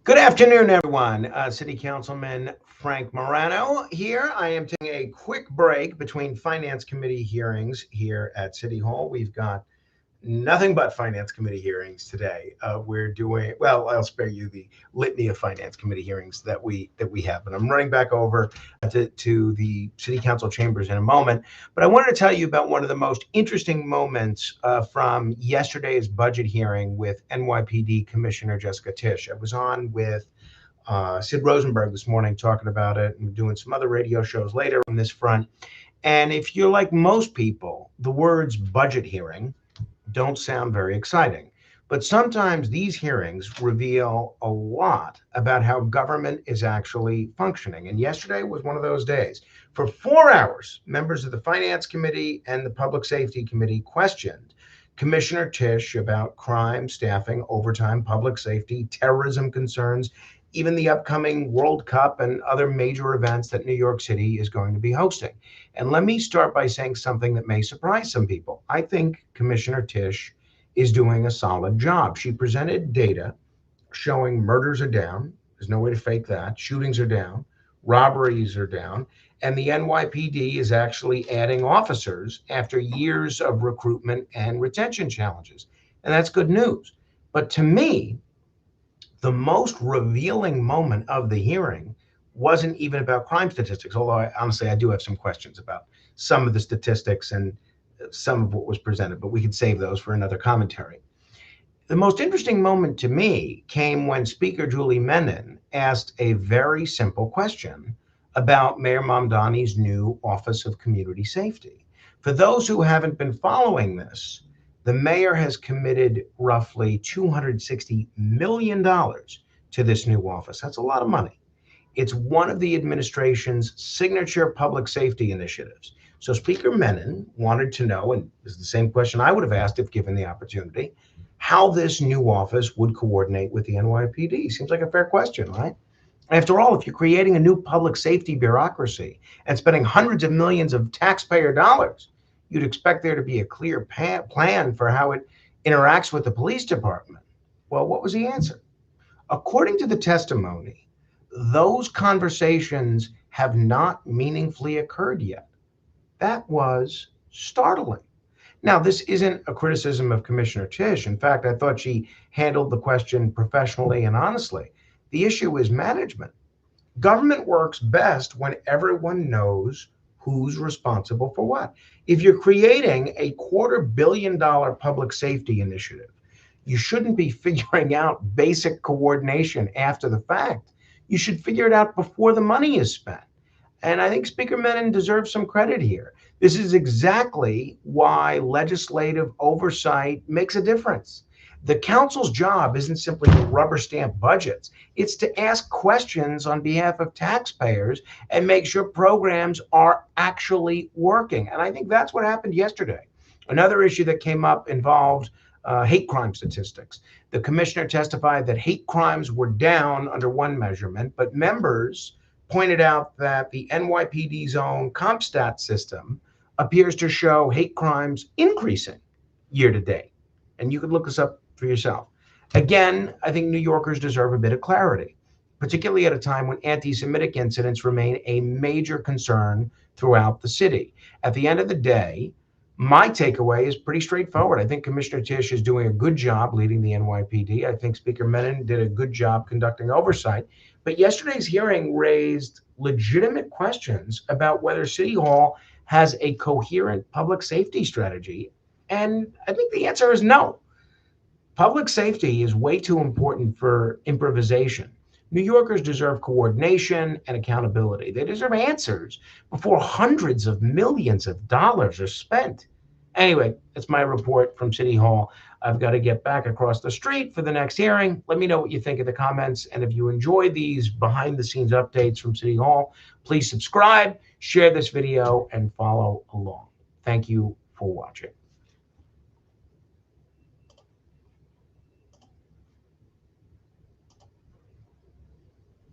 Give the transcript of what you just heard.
Good afternoon, everyone. City Councilman Frank Morano here. I am taking a quick break between Finance Committee hearings here at City Hall. We've got nothing but Finance Committee hearings today. We're doing, well, I'll spare you the litany of Finance Committee hearings that we have. But I'm running back over to the City Council chambers in a moment. But I wanted to tell you about one of the most interesting moments from yesterday's budget hearing with NYPD Commissioner Jessica Tisch. I was on with Sid Rosenberg this morning talking about it and doing some other radio shows later on this front. And if you're like most people, the words budget hearing don't sound very exciting. But sometimes these hearings reveal a lot about how government is actually functioning. And yesterday was one of those days. For 4 hours, members of the Finance Committee and the Public Safety Committee questioned Commissioner Tisch about crime, staffing, overtime, public safety, terrorism concerns, even the upcoming World Cup and other major events that New York City is going to be hosting. And let me start by saying something that may surprise some people. I think Commissioner Tisch is doing a solid job. She presented data showing murders are down. There's no way to fake that. Shootings are down. Robberies are down. And the NYPD is actually adding officers after years of recruitment and retention challenges. And that's good news. But to me, the most revealing moment of the hearing wasn't even about crime statistics, although honestly, I do have some questions about some of the statistics and some of what was presented, but we could save those for another commentary. The most interesting moment to me came when Speaker Julie Menon asked a very simple question about Mayor Mamdani's new Office of Community Safety. For those who haven't been following this, the mayor has committed roughly $260 million to this new office. That's a lot of money. It's one of the administration's signature public safety initiatives. So Speaker Menon wanted to know, and this is the same question I would have asked if given the opportunity, how this new office would coordinate with the NYPD. Seems like a fair question, right? After all, if you're creating a new public safety bureaucracy and spending hundreds of millions of taxpayer dollars, you'd expect there to be a clear plan for how it interacts with the police department. Well, what was the answer? According to the testimony, those conversations have not meaningfully occurred yet. That was startling. Now, this isn't a criticism of Commissioner Tisch. In fact, I thought she handled the question professionally and honestly. The issue is management. Government works best when everyone knows who's responsible for what. If you're creating a $250 million public safety initiative, you shouldn't be figuring out basic coordination after the fact. You should figure it out before the money is spent. And I think Speaker Menon deserves some credit here. This is exactly why legislative oversight makes a difference. The council's job isn't simply to rubber stamp budgets. It's to ask questions on behalf of taxpayers and make sure programs are actually working. And I think that's what happened yesterday. Another issue that came up involved hate crime statistics. The commissioner testified that hate crimes were down under one measurement, but members pointed out that the NYPD's own CompStat system appears to show hate crimes increasing year to date. And you could look this up for yourself. Again, I think New Yorkers deserve a bit of clarity, particularly at a time when anti-Semitic incidents remain a major concern throughout the city. At the end of the day, my takeaway is pretty straightforward. I think Commissioner Tisch is doing a good job leading the NYPD. I think Speaker Menon did a good job conducting oversight. But yesterday's hearing raised legitimate questions about whether City Hall has a coherent public safety strategy. And I think the answer is no. Public safety is way too important for improvisation. New Yorkers deserve coordination and accountability. They deserve answers before hundreds of millions of dollars are spent. Anyway, that's my report from City Hall. I've got to get back across the street for the next hearing. Let me know what you think in the comments. And if you enjoy these behind the scenes updates from City Hall, please subscribe, share this video, and follow along. Thank you for watching.